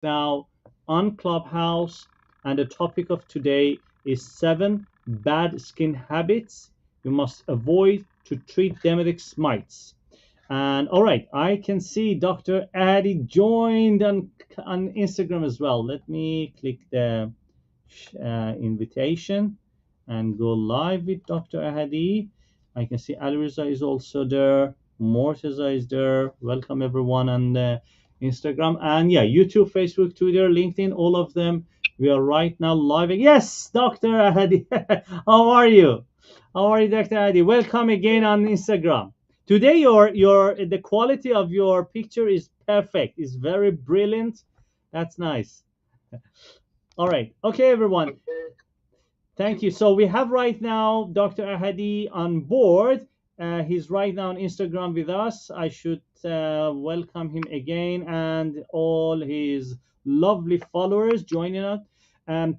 now on Clubhouse, and the topic of today is 7 bad skin habits you must avoid to treat Demodex mites. And all right, I can see Dr. Addy joined on Instagram as well. Let me click the invitation and go live with Dr. Ahadi. I can see Aliriza is also there. Mortaza is there. Welcome everyone on Instagram and yeah, YouTube, Facebook, Twitter, LinkedIn, all of them. We are right now live. Yes, Dr. Ahadi. How are you? How are you, Dr. Ahadi? Welcome again on Instagram. Today your the quality of your picture is perfect. It's very brilliant. That's nice. All right. Okay, everyone. Thank you. So we have right now Dr. Ahadi on board. He's right now on Instagram with us. I should welcome him again and all his lovely followers joining us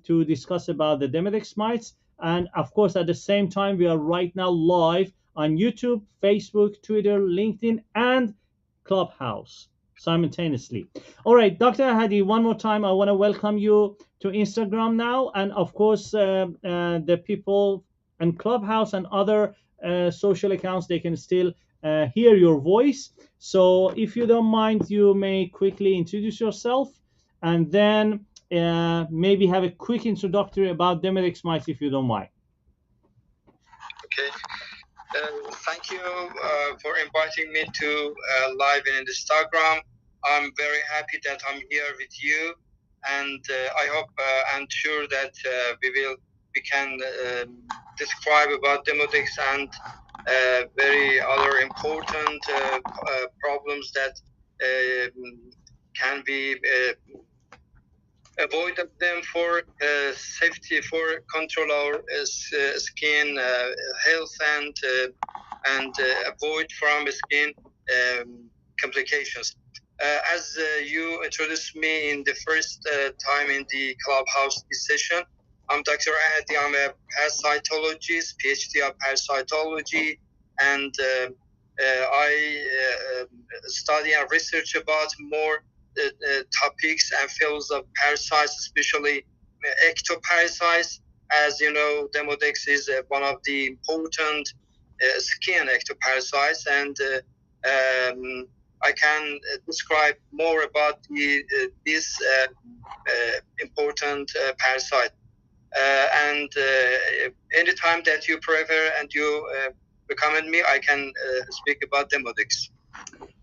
to discuss about the Demodex mites. And of course, at the same time, we are right now live on YouTube, Facebook, Twitter, LinkedIn, and Clubhouse simultaneously. All right, Dr. Ahadi, one more time, I want to welcome you to Instagram now, and of course, the people and Clubhouse and other social accounts they can still hear your voice. So, if you don't mind, you may quickly introduce yourself, and then maybe have a quick introductory about Demodex mites, if you don't mind. Okay. Thank you for inviting me to live in Instagram. I'm very happy that I'm here with you, and I hope and sure that we can describe about Demodex and very other important problems that can be avoid them for safety, for control our skin health and avoid from skin complications. As you introduced me in the first time in the Clubhouse session, I'm Dr. Ahadi. I'm a parasitologist, PhD of parasitology, and I study and research about more topics and fields of parasites, especially ectoparasites. As you know, Demodex is one of the important skin ectoparasites, and I can describe more about this important parasite. And anytime that you prefer and you recommend me, I can speak about Demodex.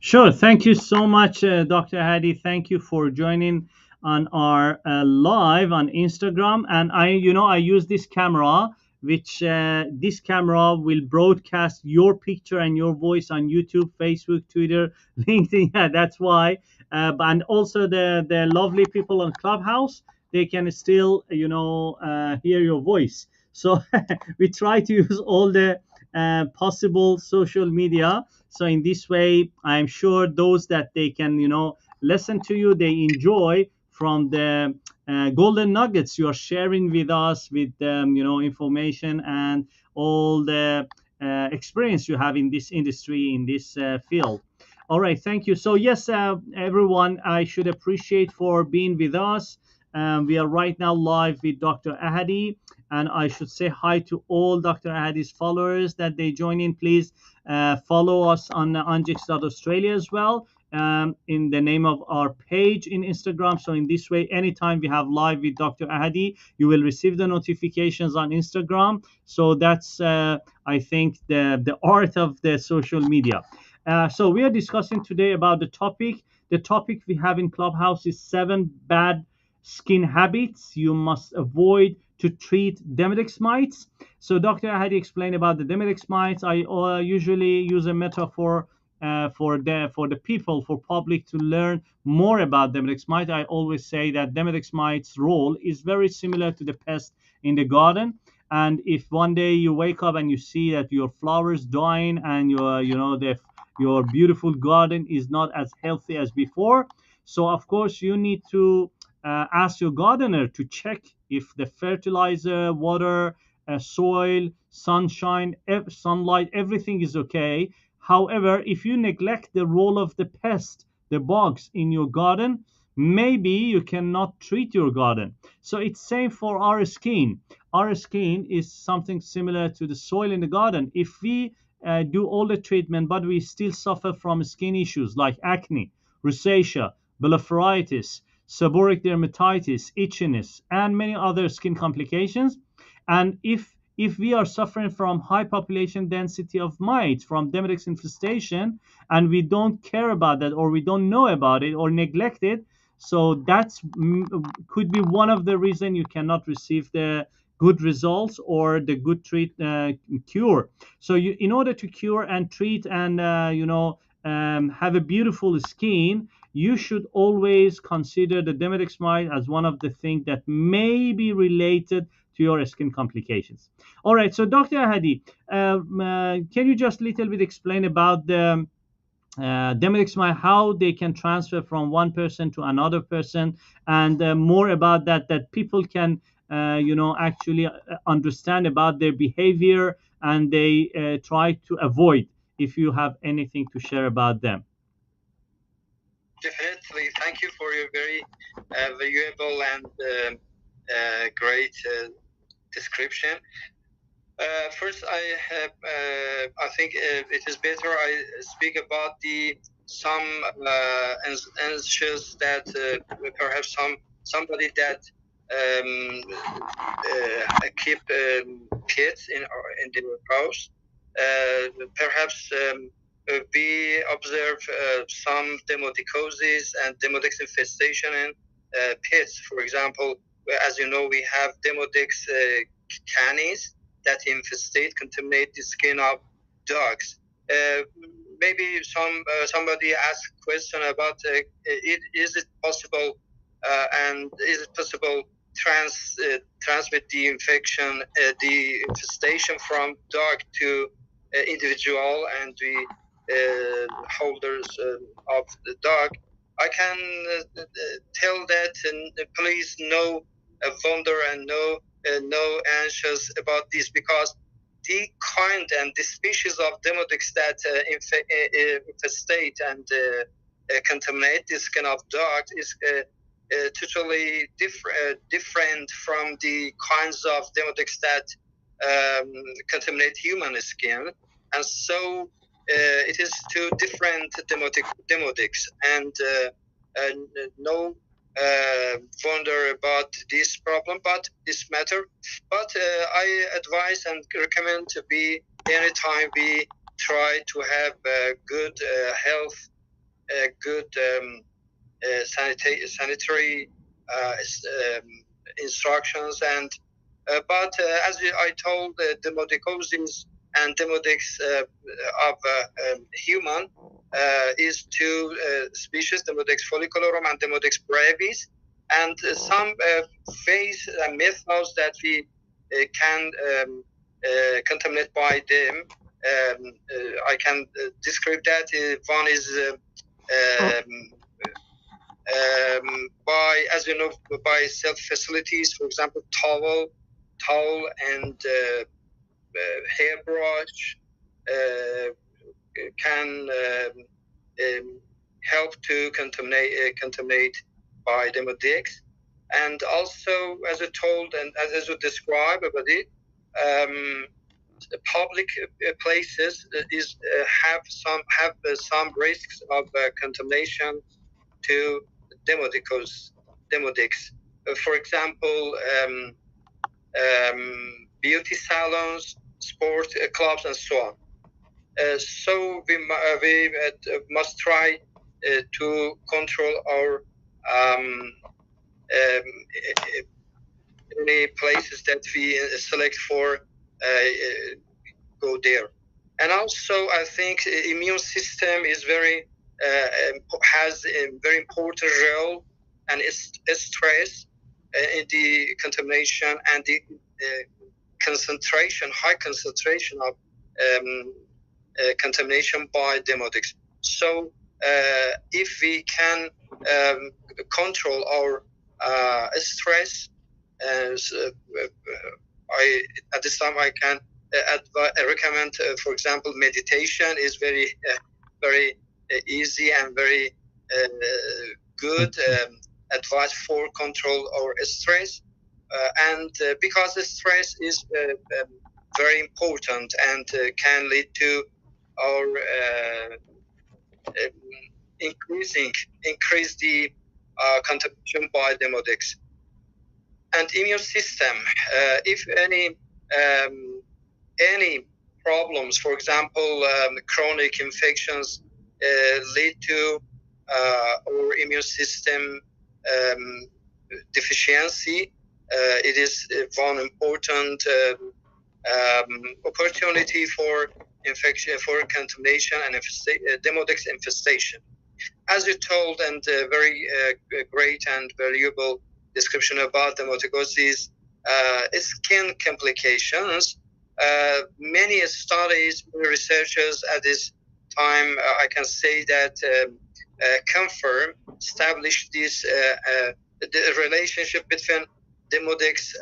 Sure. Thank you so much, Dr. Hadi. Thank you for joining on our live on Instagram. And I use this camera, which this camera will broadcast your picture and your voice on YouTube, Facebook, Twitter, LinkedIn. Yeah, that's why. And also the lovely people on Clubhouse, they can still, hear your voice. So we try to use all the possible social media, so in this way I'm sure those that they can listen to you, they enjoy from the golden nuggets you are sharing with us, with information and all the experience you have in this industry, in this field. All right, thank you. So yes, everyone, I should appreciate for being with us. We are right now live with Dr. Ahadi, and I should say hi to all Dr. Ahadi's followers that they join in. Please follow us on Ungex.Australia as well, in the name of our page in Instagram. So in this way, anytime we have live with Dr. Ahadi, you will receive the notifications on Instagram. So that's I think the art of the social media. So we are discussing today about the topic. The topic we have in Clubhouse is 7 bad skin habits you must avoid to treat Demodex mites. So Dr. Ahadi explained about the Demodex mites. I usually use a metaphor for the people, for public to learn more about Demodex mite. I always say that Demodex mites role is very similar to the pest in the garden. And if one day you wake up and you see that your flowers dying and your beautiful garden is not as healthy as before, so of course you need to ask your gardener to check if the fertilizer, water, soil, sunshine, sunlight, everything is okay. However, if you neglect the role of the pest, the bugs in your garden, maybe you cannot treat your garden. So it's same for our skin. Our skin is something similar to the soil in the garden. If we do all the treatment, but we still suffer from skin issues like acne, rosacea, blepharitis, seborrheic dermatitis, itchiness, and many other skin complications. And if we are suffering from high population density of mites from Demodex infestation, and we don't care about that, or we don't know about it, or neglect it, so that's could be one of the reason you cannot receive the good results or the good cure. So you, in order to cure and treat and have a beautiful skin, you should always consider the Demodex mite as one of the things that may be related to your skin complications. All right, so Dr. Hadi, can you just little bit explain about the Demodex mite, how they can transfer from one person to another person, and more about that people can actually understand about their behavior, and they try to avoid, if you have anything to share about them. Definitely. Thank you for your very valuable and great description. First, I think it is better I speak about some anxious that perhaps somebody that keep kids in their house. Perhaps we observe some demodicosis and Demodex infestation in pets. For example, as you know, we have Demodex canis that infestate, contaminate the skin of dogs. Maybe somebody asked a question about is it possible and is it possible transmit the infection, the infestation from dog to individual and the holders of the dog. I can tell that, and please no wonder and no anxious about this, because the kind and the species of Demodex that infestate and contaminate the skin of dogs is totally different from the kinds of Demodex that contaminate human skin. And so it is two different Demodex, and no wonder about this problem, but this matter. But I advise and recommend to be anytime we try to have good health, good sanitary instructions, and but as I told, the demodicosis and Demodex of human is two species, Demodex folliculorum and Demodex brevis, and some ways and methods that we can contaminate by them. I can describe that. One is by, as you know, by self facilities, for example, towel and hairbrush can help to contaminate by Demodex. And also, as I told and as you described about it, public places have some risks of contamination to Demodex. For example, beauty salons, sport clubs, and so on. So we must try to control our any places that we select for go there. And also, I think immune system is has a very important role, and stress in the contamination and the high concentration of contamination by Demodex. So if we can control our stress, at this time I can recommend, for example, meditation is very easy and very good advice for control or stress, and because the stress is very important and can lead to our increase the contamination by Demodex. And immune system, if any problems, for example, chronic infections lead to our immune system deficiency, it is one important opportunity for infection, for contamination and Demodex infestation. As you told, and very great and valuable description about dermatitis, skin complications. Many studies, researchers at this time, I can say that confirm, establish this the relationship between Demodex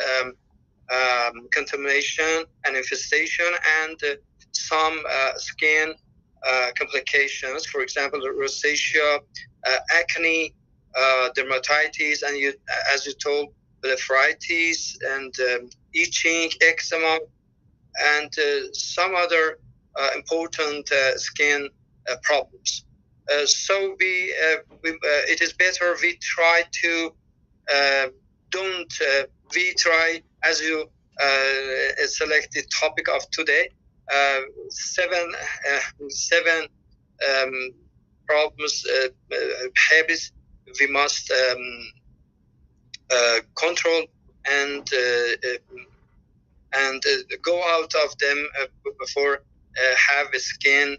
contamination and infestation and some skin complications, for example, rosacea, acne, dermatitis, and as you told, blepharitis and itching, eczema, and some other important skin problems. So it is better we try to we try, as you selected topic of today, seven problems, habits we must control and go out of them before have skin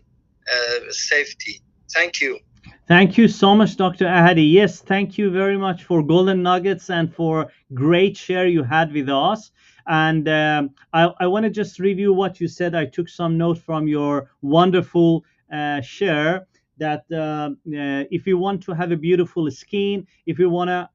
safety. Thank you. Thank you so much, Dr. Ahadi. Yes, thank you very much for golden nuggets and for great share you had with us. And I want to just review what you said. I took some note from your wonderful share that if you want to have a beautiful skin, if you want to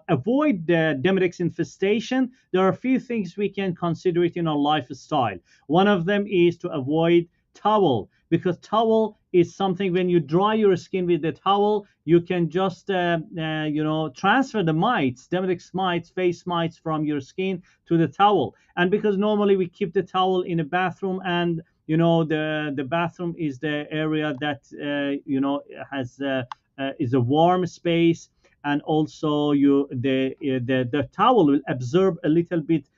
avoid the Demodex infestation, there are a few things we can consider it in our lifestyle. One of them is to avoid towel, because towel is something, when you dry your skin with the towel, you can just transfer the mites, Demodex mites, face mites from your skin to the towel. And because normally we keep the towel in a bathroom, and the bathroom is the area that has is a warm space, and also the towel will absorb a little bit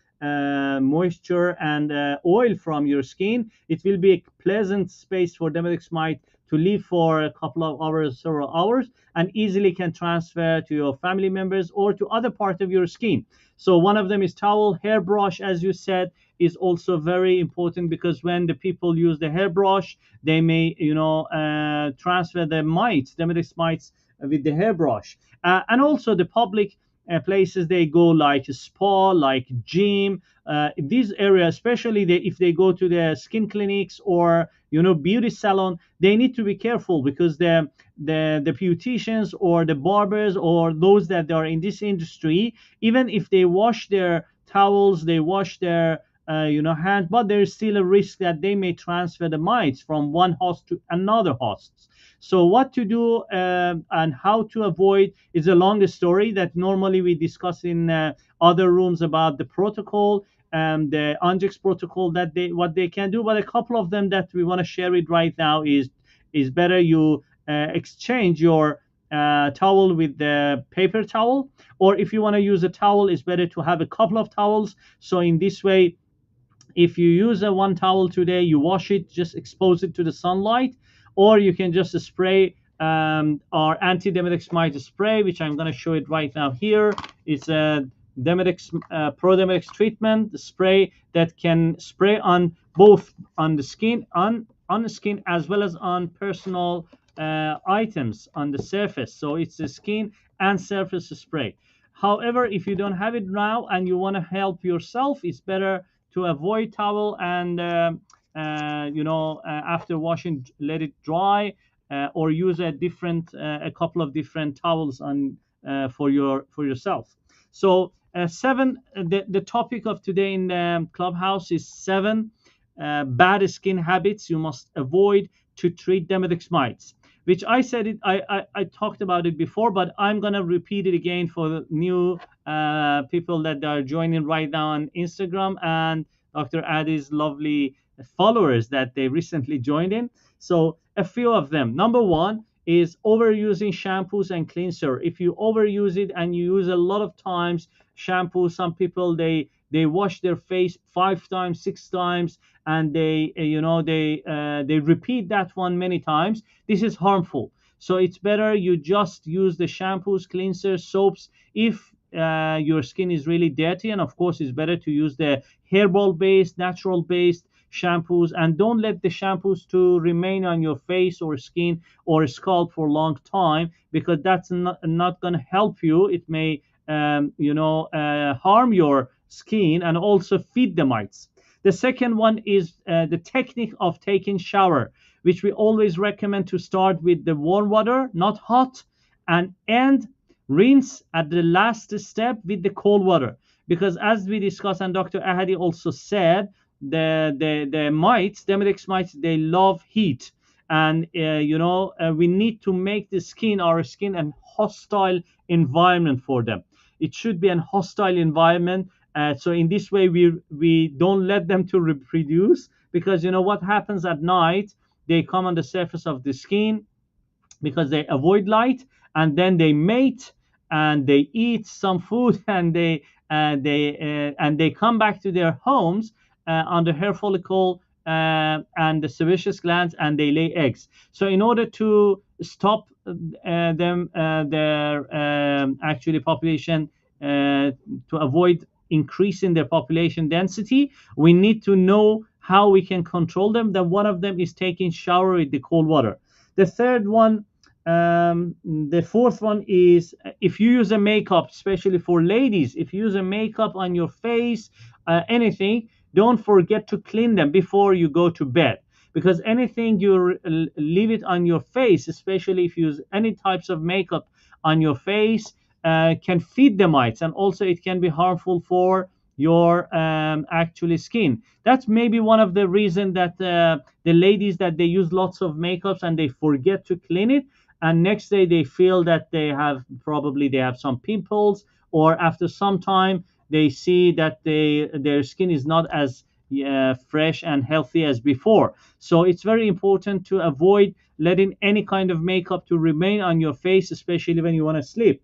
moisture and oil from your skin. It will be a pleasant space for Demodex mite to live for a couple of hours, several hours, and easily can transfer to your family members or to other part of your skin. So one of them is towel. Hairbrush, as you said, is also very important, because when the people use the hairbrush, they may transfer the mites, Demodex mites, with the hairbrush. And also the public places they go, like spa, like gym, these areas, especially if they go to the skin clinics or beauty salon, they need to be careful, because the beauticians or the barbers or those that are in this industry, even if they wash their towels, they wash their hands, but there is still a risk that they may transfer the mites from one host to another host. So what to do and how to avoid is a long story that normally we discuss in other rooms about the protocol and the Ungex protocol, that what they can do. But a couple of them that we want to share it right now is better you exchange your towel with the paper towel, or if you want to use a towel, it's better to have a couple of towels. So in this way, if you use a one towel today, you wash it, just expose it to the sunlight, or you can just spray our anti-Demodex mite spray, which I'm going to show it right now here. It's a Demodex Pro Demodex treatment spray that can spray on both on the skin, on the skin, as well as on personal items on the surface. So it's a skin and surface spray. However, if you don't have it now and you want to help yourself, it's better to avoid towel and after washing, let it dry, or use a couple of different towels on for yourself. So the topic of today in the clubhouse is 7 bad skin habits you must avoid to treat Demodex mites. which I said it. I talked about it before, but I'm gonna repeat it again for the new people that are joining right now on Instagram and Dr. Adi's lovely followers that they recently joined in. So a few of them. Number one is overusing shampoos and cleanser. If you overuse it and you use a lot of times shampoo, some people they wash their face 5 times, 6 times, and they repeat that one many times. This is harmful. So it's better you just use the shampoos, cleansers, soaps if your skin is really dirty, and of course it's better to use the herbal based, natural based shampoos, and don't let the shampoos to remain on your face or skin or scalp for a long time, because that's not going to help you. It may harm your skin and also feed the mites. The second one is the technique of taking shower, which we always recommend to start with the warm water, not hot, and end rinse at the last step with the cold water. Because as we discussed, and Dr. Ahadi also said, the mites, Demodex mites, they love heat, and we need to make our skin, a hostile environment for them. It should be a hostile environment. So in this way, we don't let them to reproduce, because what happens at night, they come on the surface of the skin because they avoid light, and then they mate and they eat some food and they come back to their homes on the hair follicle and the sebaceous glands, and they lay eggs. So in order to stop their actually population, to avoid increasing their population density, we need to know how we can control them. Then one of them is taking shower with the cold water. The third one, the fourth one is, if you use a makeup, especially for ladies, if you use a makeup on your face, anything, don't forget to clean them before you go to bed. Because anything you leave it on your face, especially if you use any types of makeup on your face, can feed the mites, and also it can be harmful for your actually skin. That's maybe one of the reason that the ladies, that they use lots of makeups and they forget to clean it, and next day they feel that they have some pimples, or after some time they see that their skin is not as fresh and healthy as before. So it's very important to avoid letting any kind of makeup to remain on your face, especially when you want to sleep.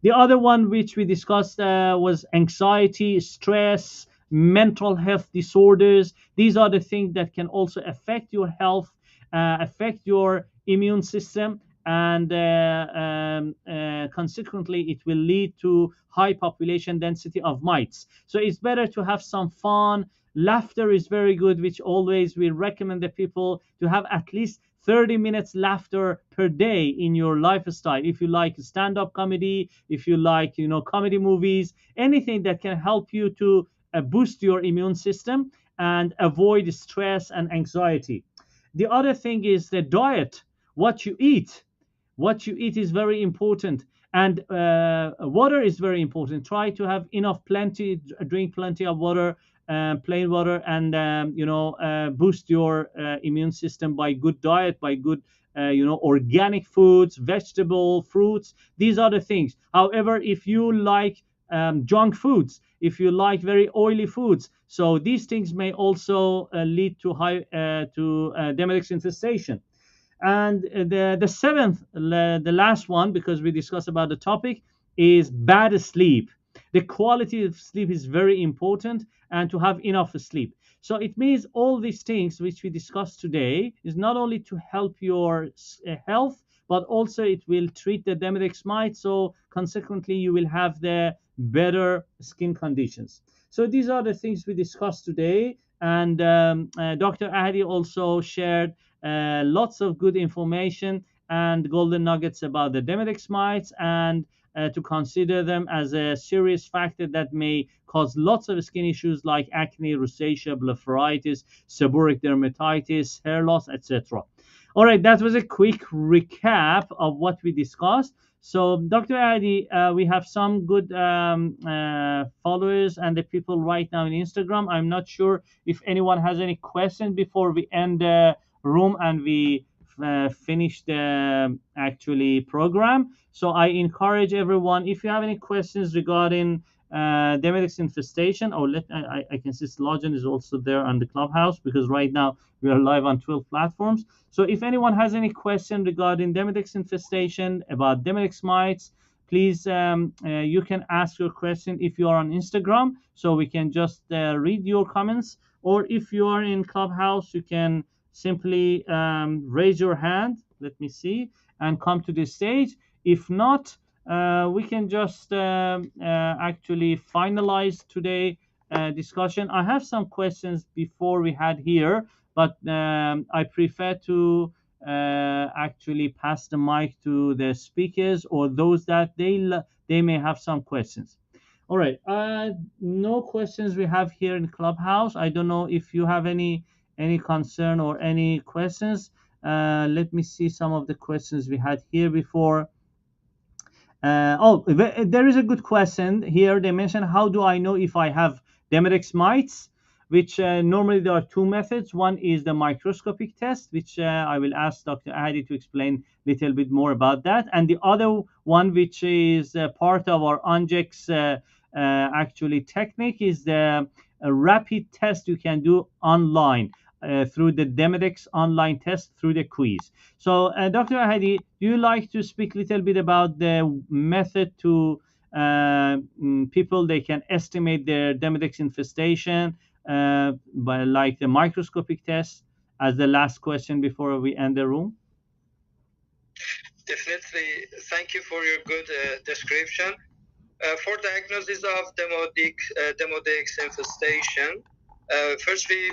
The other one which we discussed was anxiety, stress, mental health disorders. These are the things that can also affect your health, affect your immune system, and consequently, it will lead to high population density of mites. So it's better to have some fun. Laughter is very good, which always we recommend the people to have at least 30 minutes laughter per day in your lifestyle. If you like stand-up comedy, if you like comedy movies, anything that can help you to boost your immune system and avoid stress and anxiety. The other thing is the diet. What you eat, is very important, and water is very important. Try to have drink plenty of water, plain water, and boost your immune system by good diet, by good organic foods, vegetable, fruits. These are the things. However, if you like junk foods, if you like very oily foods, so these things may also lead to Demodex infestation. And the seventh, the last one, because we discussed about the topic, is bad sleep. The quality of sleep is very important, and to have enough sleep. So it means all these things which we discussed today is not only to help your health, but also it will treat the Demodex mite. So consequently, you will have the better skin conditions. So these are the things we discussed today. And Dr. Ahadi also shared lots of good information and golden nuggets about the Demodex mites, and to consider them as a serious factor that may cause lots of skin issues like acne, rosacea, blepharitis, seborrheic dermatitis, hair loss, etc. All right, that was a quick recap of what we discussed. So, Dr. Adi, we have some good followers and the people right now in Instagram. I'm not sure if anyone has any questions before we end the room and we finish the actually program. So I encourage everyone, if you have any questions regarding Demodex infestation, or I can see Slogan is also there on the clubhouse, because right now we are live on 12 platforms. So if anyone has any question regarding Demodex infestation, about Demodex mites, please you can ask your question if you are on Instagram, so we can just read your comments. Or if you are in clubhouse, you can simply raise your hand, let me see, and come to the stage. If not, we can just actually finalize today discussion. I have some questions before we had here, but I prefer to actually pass the mic to the speakers, or those that they may have some questions. All right. No questions we have here in Clubhouse. I don't know if you have any concern or any questions. Let me see some of the questions we had here before. There is a good question here. They mentioned, how do I know if I have Demodex mites? Which normally there are two methods. One is the microscopic test, which I will ask Dr. Adi to explain a little bit more about that. And the other one, which is part of our Ungex actually technique, is the rapid test you can do online through the Demodex online test through the quiz. So, Dr. Hadi, do you like to speak a little bit about the method to people they can estimate their Demodex infestation by like the microscopic test as the last question before we end the room? Definitely. Thank you for your good description. For diagnosis of Demodex infestation, first we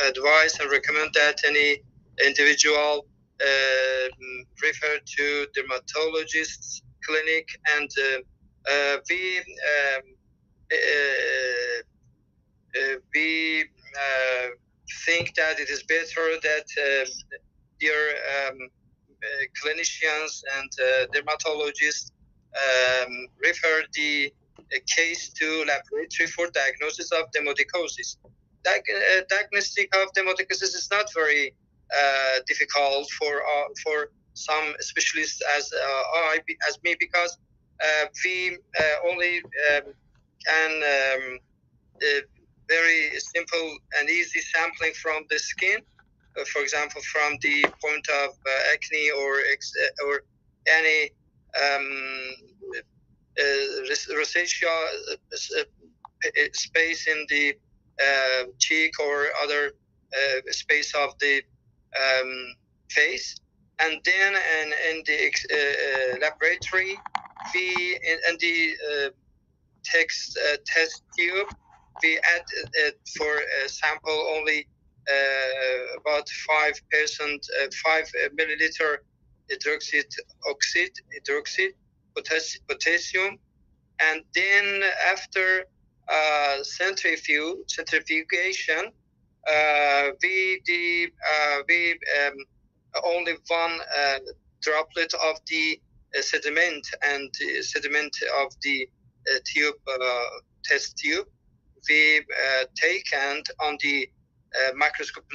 advise and recommend that any individual refer to dermatologist's clinic, and we think that it is better that your clinicians and dermatologists refer the case to laboratory for diagnosis of demodicosis. Diagnostic of demodicosis is not very difficult for some specialists as me, because we only can very simple and easy sampling from the skin, for example, from the point of acne or any rosacea space in the cheek or other space of the face. And then in the laboratory, we in the test tube, we add for a sample only about 5 milliliter hydroxide potassium, and then after centrifugation, we only one droplet of the sediment of the tube test tube we take, and on the microscopic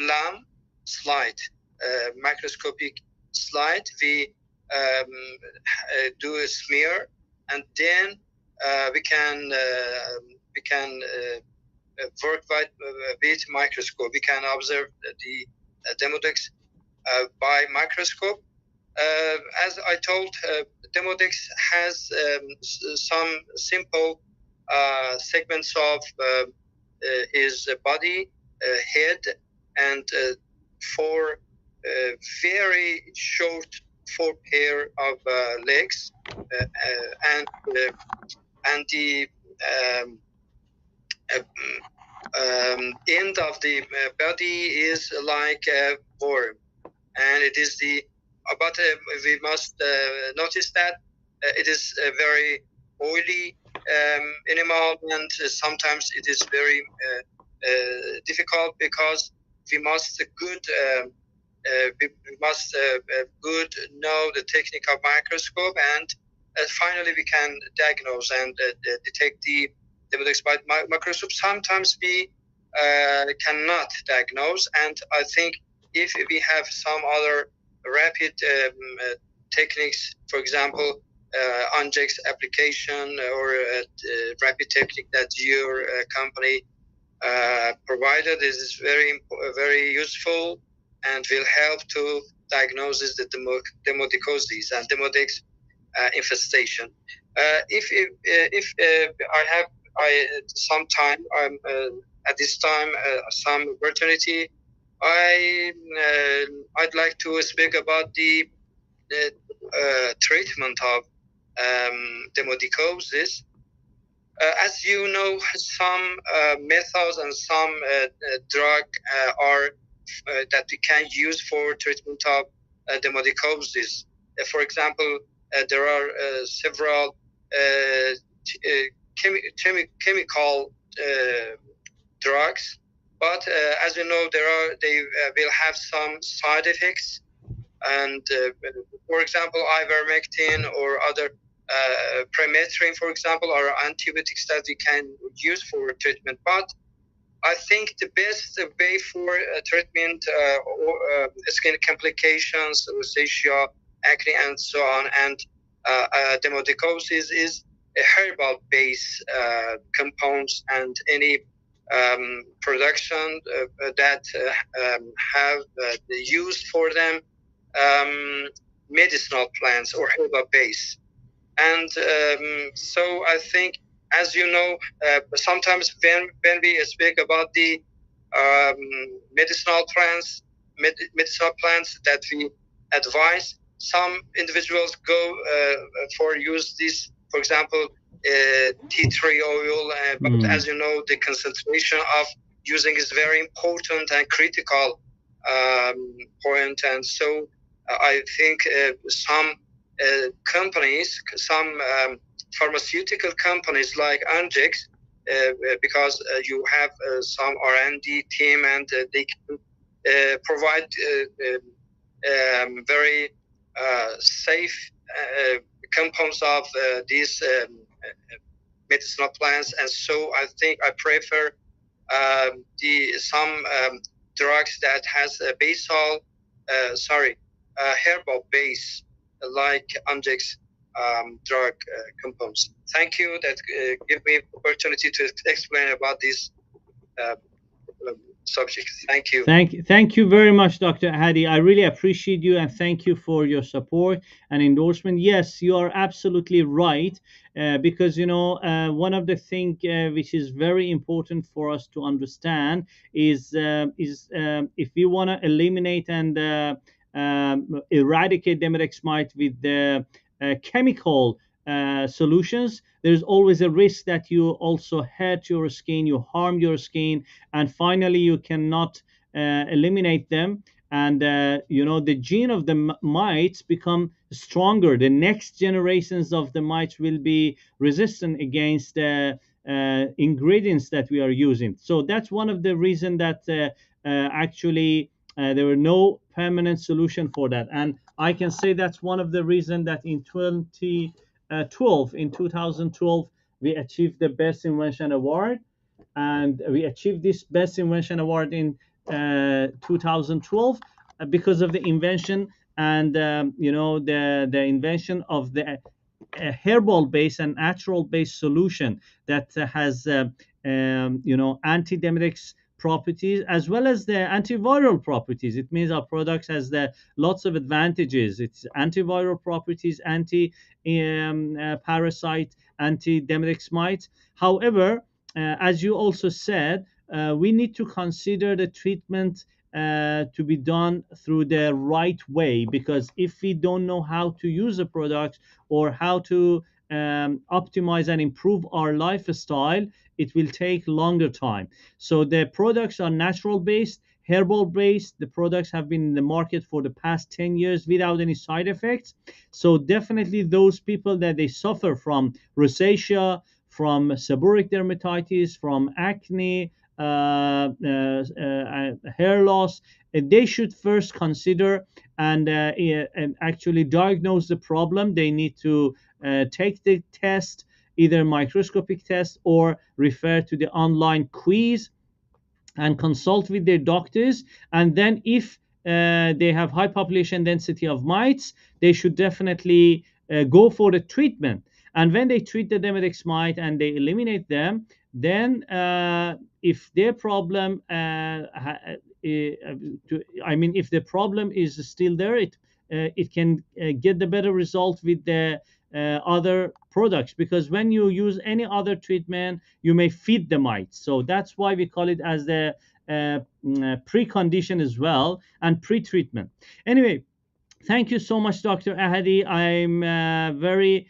slide we do a smear, and then we can work with microscope. We can observe the Demodex by microscope. As I told, Demodex has some simple segments of his body, head, and 4 very short 4 pair of legs, and the end of the body is like a worm, and it is but we must notice that it is very oily animal, and sometimes it is very difficult, because we must good know the technique of microscope, and finally we can diagnose and detect the Demodex by microscope. Sometimes we cannot diagnose, and I think if we have some other rapid techniques, for example, Ungex application or rapid technique that your company provided is very useful and will help to diagnose the demodicosis and demodex infestation. If I some time at this time some opportunity, I'd like to speak about the treatment of demodicosis. As you know, some methods and some drug are that we can use for treatment of demodicosis. For example, there are several chemical drugs, but as you know, they will have some side effects. And for example, ivermectin or other permethrin, for example, are antibiotics that we can use for treatment. But I think the best way for treatment or skin complications, rosacea, acne, and so on, and demodicosis is a herbal-based compounds, and any production that have the use for them medicinal plants or herbal base. And so I think, as you know, sometimes when we speak about the medicinal plants that we advise, some individuals go for use this, for example, tea tree oil. But as you know, the concentration of using is very important and critical point. And so I think some companies, some pharmaceutical companies like Ungex, because you have some R&D team, and they can provide very safe compounds of these medicinal plants. And so I think I prefer some drugs that has a herbal base, like Ungex drug compounds. Thank you that give me opportunity to explain about this subject. Thank you. Thank you very much, Dr. Hadi. I really appreciate you, and thank you for your support and endorsement. Yes, you are absolutely right, because one of the things which is very important for us to understand is if we want to eliminate and eradicate Demodex mite with the chemical solutions, there's always a risk that you also hurt your skin, you harm your skin, and finally you cannot eliminate them. And the gene of the mites become stronger. The next generations of the mites will be resistant against ingredients that we are using. So that's one of the reasons that actually there were no permanent solution for that. And I can say that's one of the reasons that in 2012, we achieved the Best Invention Award, and we achieved this Best Invention Award in 2012 because of the invention and the invention of the herbal based and natural based solution that has anti-Demodex properties as well as the antiviral properties. It means our products has the lots of advantages. It's antiviral properties, anti parasite, anti-Demodex mite. However, as you also said, we need to consider the treatment to be done through the right way, because if we don't know how to use a product or how to optimize and improve our lifestyle, it will take longer time. So the products are natural based, herbal based. The products have been in the market for the past 10 years without any side effects. So definitely those people that they suffer from rosacea, from seborrheic dermatitis, from acne, hair loss, they should first consider and actually diagnose the problem. They need to take the test, either microscopic test or refer to the online quiz and consult with their doctors. And then if they have high population density of mites, they should definitely go for the treatment. And when they treat the Demodex mite and they eliminate them, then if their problem, I mean, if the problem is still there, it can get the better result with the other products, because when you use any other treatment, you may feed the mites. So that's why we call it as the precondition as well, and pre-treatment. Anyway, thank you so much, Dr. Ahadi. I'm very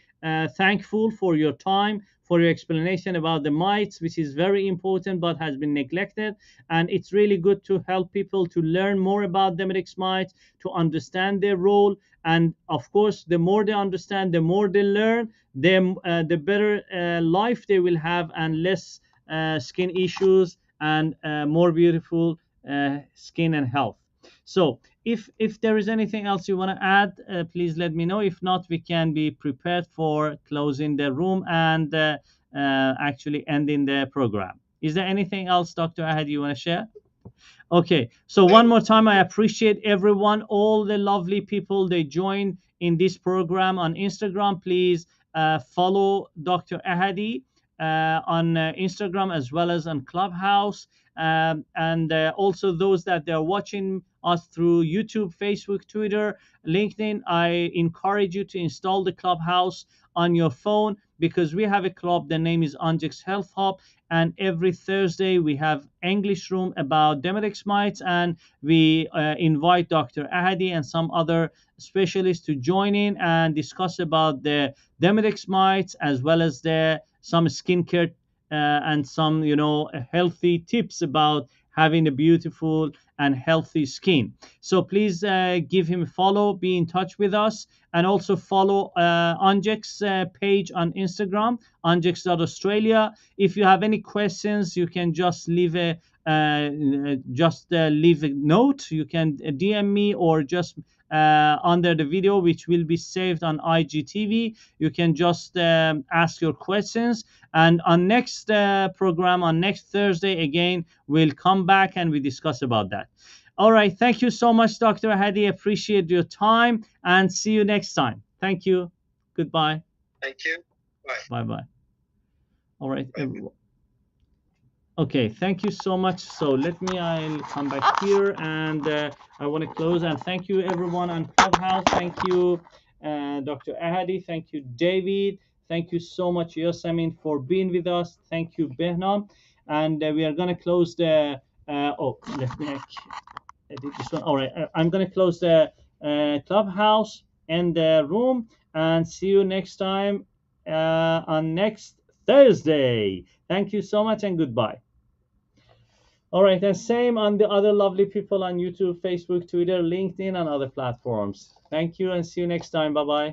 thankful for your time, for your explanation about the mites, which is very important but has been neglected. And it's really good to help people to learn more about Demodex mites, to understand their role. And of course, the more they understand, the more they learn, the better life they will have, and less skin issues, and more beautiful skin and health. So if there is anything else you want to add, please let me know. If not, we can be prepared for closing the room and actually ending the program. Is there anything else, Dr. Ahad, you want to share? Okay, so one more time, I appreciate everyone, all the lovely people they joined in this program on Instagram. Please follow Dr. Ahadi on Instagram as well as on Clubhouse. And also those that they're watching us through YouTube, Facebook, Twitter, LinkedIn, I encourage you to install the Clubhouse on your phone, because we have a club. The name is Ungex Health Hub, and every Thursday we have English room about Demodex mites, and we invite Dr. Ahadi and some other specialists to join in and discuss about the Demodex mites, as well as the some skincare and some healthy tips about having a beautiful and healthy skin. So please give him a follow, be in touch with us, and also follow Ungex page on Instagram, ungex.australia. If you have any questions, you can just leave a leave a note. You can DM me, or just under the video, which will be saved on IGTV. You can just ask your questions, and on next program, on next Thursday again, we'll come back and we discuss about that. All right, thank you so much, Dr. Hadi. Appreciate your time, and see you next time. Thank you. Goodbye. Thank you. Bye. Bye bye. All right. Bye. Okay, thank you so much. So I'll come back here, and I want to close, and thank you everyone on Clubhouse. Thank you, Dr. Ahadi. Thank you, David. Thank you so much, Yosamin, for being with us. Thank you, Behnam. And we are going to close the, let me edit this one. All right, I'm going to close the Clubhouse and the room, and see you next time on next Thursday. Thank you so much, and goodbye. All right, and same on the other lovely people on YouTube, Facebook, Twitter, LinkedIn, and other platforms. Thank you, and see you next time. Bye bye.